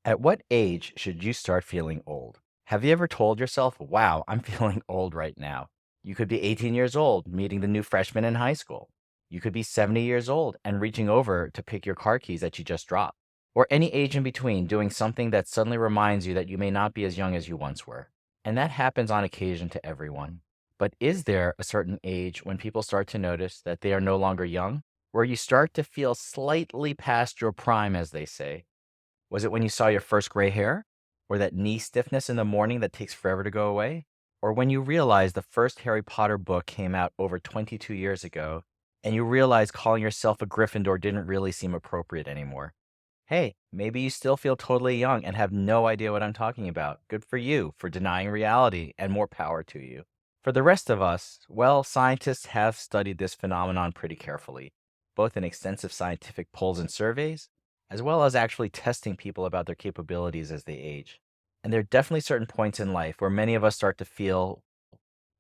At what age should you start feeling old? Have you ever told yourself, wow, I'm feeling old right now? You could be 18 years old, meeting the new freshman in high school. You could be 70 years old and reaching over to pick your car keys that you just dropped. Or any age in between, doing something that suddenly reminds you that you may not be as young as you once were. And that happens on occasion to everyone. But is there a certain age when people start to notice that they are no longer young? Where you start to feel slightly past your prime, as they say? Was it when you saw your first gray hair? Or that knee stiffness in the morning that takes forever to go away? Or when you realized the first Harry Potter book came out over 22 years ago and you realized calling yourself a Gryffindor didn't really seem appropriate anymore? Hey, maybe you still feel totally young and have no idea what I'm talking about. Good for you for denying reality, and more power to you. For the rest of us, well, scientists have studied this phenomenon pretty carefully, both in extensive scientific polls and surveys, as well as actually testing people about their capabilities as they age. And there are definitely certain points in life where many of us start to feel,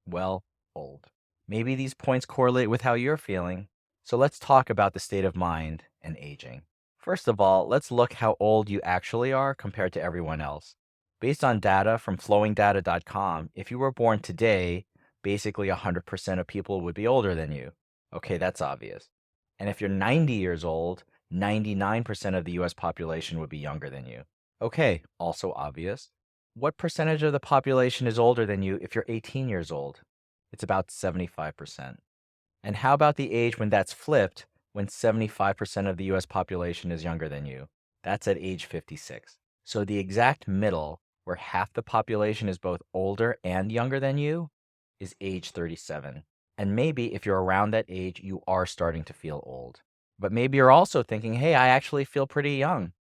well, old. Maybe these points correlate with how you're feeling. So let's talk about the state of mind and aging. First of all, let's look how old you actually are compared to everyone else. Based on data from flowingdata.com, if you were born today, basically 100% of people would be older than you. Okay, that's obvious. And if you're 90 years old, 99% of the US population would be younger than you. Okay, also obvious. What percentage of the population is older than you if you're 18 years old? It's about 75%. And how about the age when that's flipped, when 75% of the US population is younger than you? That's at age 56. So the exact middle, where half the population is both older and younger than you, is age 37. And maybe if you're around that age, you are starting to feel old. But maybe you're also thinking, hey, I actually feel pretty young.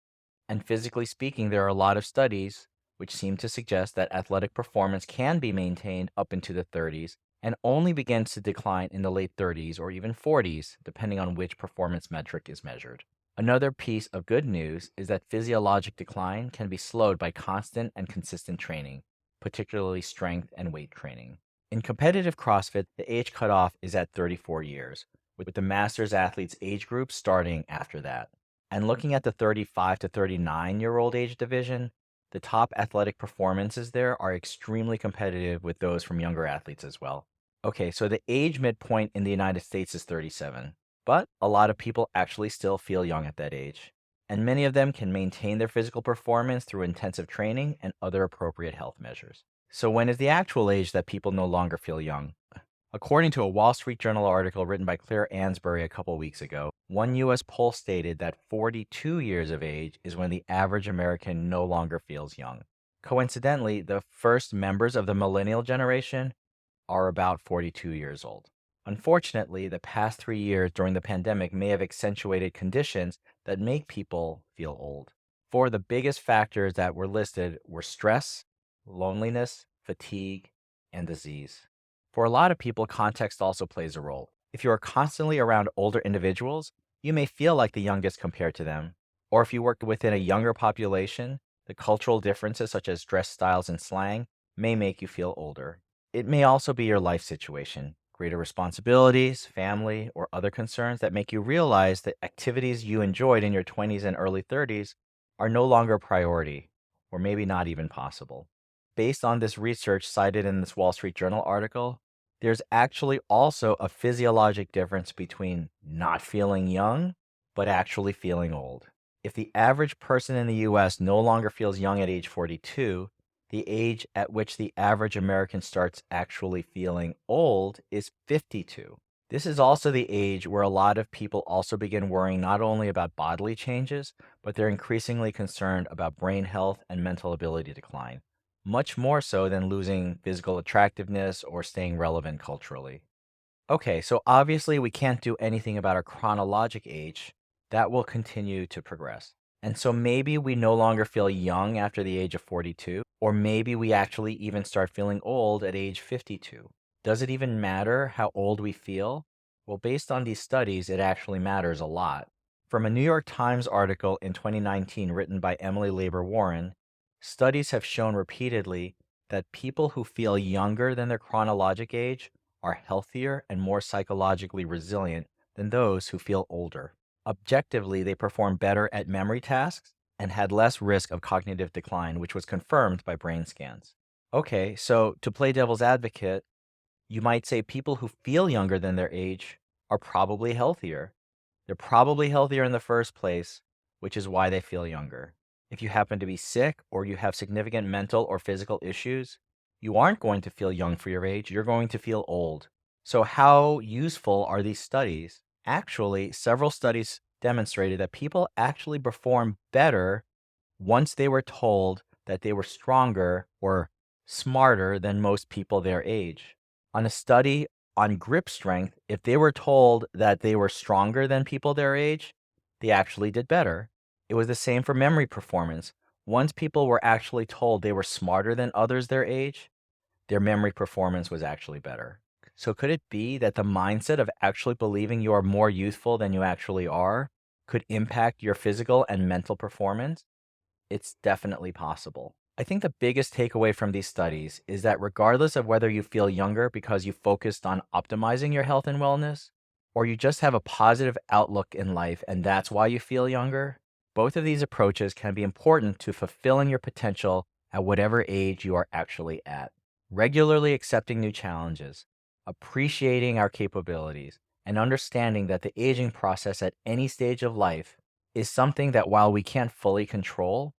And physically speaking, there are a lot of studies which seem to suggest that athletic performance can be maintained up into the 30s and only begins to decline in the late 30s or even 40s, depending on which performance metric is measured. Another piece of good news is that physiologic decline can be slowed by constant and consistent training, particularly strength and weight training. In competitive CrossFit, the age cutoff is at 34 years, with the masters athletes age group starting after that. And looking at the 35 to 39-year-old age division, the top athletic performances there are extremely competitive with those from younger athletes as well. Okay, so the age midpoint in the United States is 37, but a lot of people actually still feel young at that age. And many of them can maintain their physical performance through intensive training and other appropriate health measures. So when is the actual age that people no longer feel young? According to a Wall Street Journal article written by Claire Ansbury a couple weeks ago, one U.S. poll stated that 42 years of age is when the average American no longer feels young. Coincidentally, the first members of the millennial generation are about 42 years old. Unfortunately, the past 3 years during the pandemic may have accentuated conditions that make people feel old. Four of the biggest factors that were listed were stress, loneliness, fatigue, and disease. For a lot of people, context also plays a role. If you are constantly around older individuals, you may feel like the youngest compared to them. Or if you work within a younger population, the cultural differences such as dress styles and slang may make you feel older. It may also be your life situation, greater responsibilities, family, or other concerns that make you realize that activities you enjoyed in your 20s and early 30s are no longer a priority, or maybe not even possible. Based on this research cited in this Wall Street Journal article, there's actually also a physiologic difference between not feeling young, but actually feeling old. If the average person in the US no longer feels young at age 42, the age at which the average American starts actually feeling old is 52. This is also the age where a lot of people also begin worrying not only about bodily changes, but they're increasingly concerned about brain health and mental ability decline, much more so than losing physical attractiveness or staying relevant culturally. Okay, so obviously we can't do anything about our chronologic age. That will continue to progress. And so maybe we no longer feel young after the age of 42, or maybe we actually even start feeling old at age 52. Does it even matter how old we feel? Well, based on these studies, it actually matters a lot. From a New York Times article in 2019 written by Emily Labor Warren, studies have shown repeatedly that people who feel younger than their chronologic age are healthier and more psychologically resilient than those who feel older. Objectively, they perform better at memory tasks and had less risk of cognitive decline, which was confirmed by brain scans. Okay, so to play devil's advocate, you might say people who feel younger than their age are probably healthier. They're probably healthier in the first place, which is why they feel younger. If you happen to be sick or you have significant mental or physical issues, you aren't going to feel young for your age, you're going to feel old. So, how useful are these studies? Actually, several studies demonstrated that people actually perform better once they were told that they were stronger or smarter than most people their age. On a study on grip strength, if they were told that they were stronger than people their age, they actually did better. It was the same for memory performance. Once people were actually told they were smarter than others their age, their memory performance was actually better. So, could it be that the mindset of actually believing you are more youthful than you actually are could impact your physical and mental performance? It's definitely possible. I think the biggest takeaway from these studies is that regardless of whether you feel younger because you focused on optimizing your health and wellness, or you just have a positive outlook in life and that's why you feel younger, both of these approaches can be important to fulfilling your potential at whatever age you are actually at. Regularly accepting new challenges, appreciating our capabilities, and understanding that the aging process at any stage of life is something that while we can't fully control,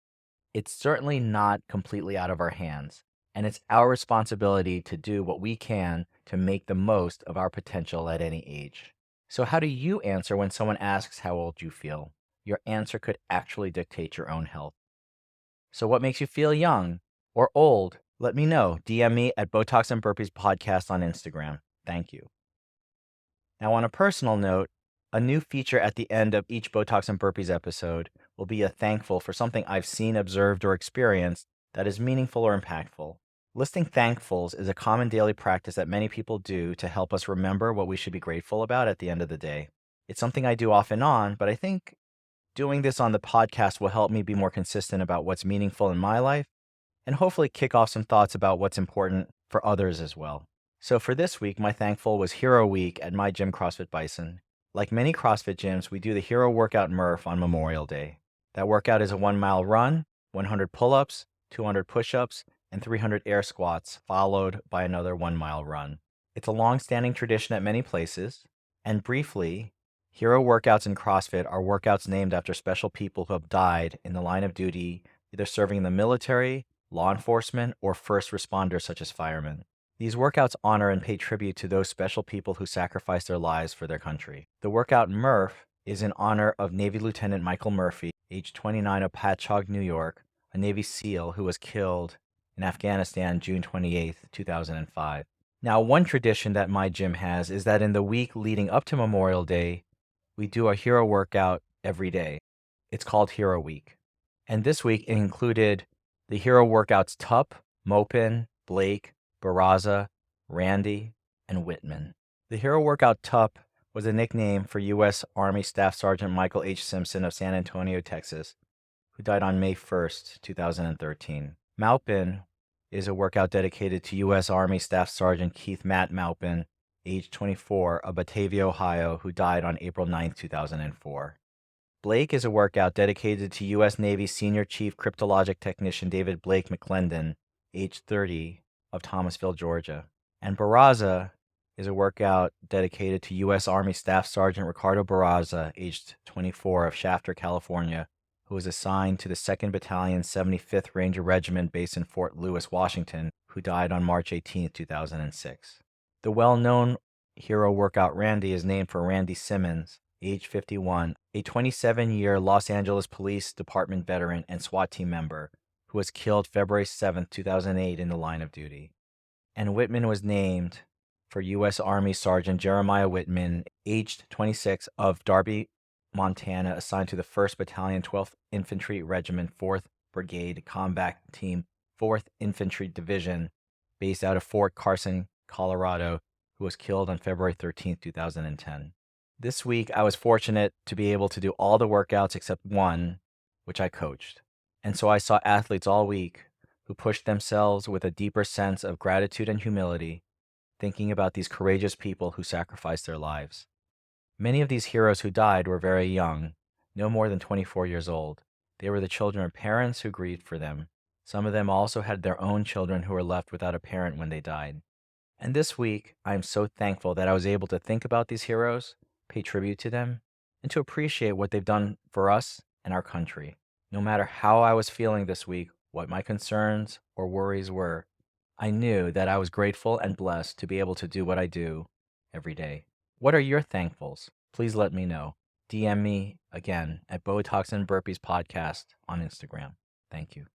it's certainly not completely out of our hands, and it's our responsibility to do what we can to make the most of our potential at any age. So, how do you answer when someone asks how old you feel? Your answer could actually dictate your own health. So, what makes you feel young or old? Let me know. DM me at Botox and Burpees Podcast on Instagram. Thank you. Now, on a personal note, a new feature at the end of each Botox and Burpees episode will be a thankful for something I've seen, observed, or experienced that is meaningful or impactful. Listing thankfuls is a common daily practice that many people do to help us remember what we should be grateful about at the end of the day. It's something I do off and on, but I think doing this on the podcast will help me be more consistent about what's meaningful in my life and hopefully kick off some thoughts about what's important for others as well. So for this week, my thankful was Hero Week at my gym, CrossFit Bison. Like many CrossFit gyms, we do the Hero Workout Murph on Memorial Day. That workout is a 1-mile run, 100 pull-ups, 200 push-ups, and 300 air squats, followed by another 1-mile run. It's a long-standing tradition at many places. And briefly, Hero workouts in CrossFit are workouts named after special people who have died in the line of duty, either serving in the military, law enforcement, or first responders such as firemen. These workouts honor and pay tribute to those special people who sacrificed their lives for their country. The workout Murph is in honor of Navy Lieutenant Michael Murphy, age 29 of Patchogue, New York, a Navy SEAL who was killed in Afghanistan June 28, 2005. Now, one tradition that my gym has is that in the week leading up to Memorial Day, we do a hero workout every day. It's called Hero Week. And this week it included the hero workouts Tup, Mopin, Blake, Barraza, Randy, and Whitman. The hero workout Tup was a nickname for U.S. Army Staff Sergeant Michael H. Simpson of San Antonio, Texas, who died on May 1st, 2013. Maupin is a workout dedicated to U.S. Army Staff Sergeant Keith Matt Maupin, age 24, of Batavia, Ohio, who died on April 9, 2004. Blake is a workout dedicated to U.S. Navy Senior Chief Cryptologic Technician David Blake McClendon, age 30, of Thomasville, Georgia. And Barraza is a workout dedicated to U.S. Army Staff Sergeant Ricardo Barraza, aged 24, of Shafter, California, who was assigned to the 2nd Battalion, 75th Ranger Regiment based in Fort Lewis, Washington, who died on March 18, 2006. The well-known hero workout Randy is named for Randy Simmons, age 51, a 27-year Los Angeles Police Department veteran and SWAT team member who was killed February 7, 2008 in the line of duty. And Whitman was named for U.S. Army Sergeant Jeremiah Whitman, aged 26, of Darby, Montana, assigned to the 1st Battalion, 12th Infantry Regiment, 4th Brigade Combat Team, 4th Infantry Division, based out of Fort Carson, Colorado, who was killed on February 13, 2010. This week, I was fortunate to be able to do all the workouts except one, which I coached. And so I saw athletes all week who pushed themselves with a deeper sense of gratitude and humility, thinking about these courageous people who sacrificed their lives. Many of these heroes who died were very young, no more than 24 years old. They were the children of parents who grieved for them. Some of them also had their own children who were left without a parent when they died. And this week, I am so thankful that I was able to think about these heroes, pay tribute to them, and to appreciate what they've done for us and our country. No matter how I was feeling this week, what my concerns or worries were, I knew that I was grateful and blessed to be able to do what I do every day. What are your thankfuls? Please let me know. DM me again at Botox and Burpees Podcast on Instagram. Thank you.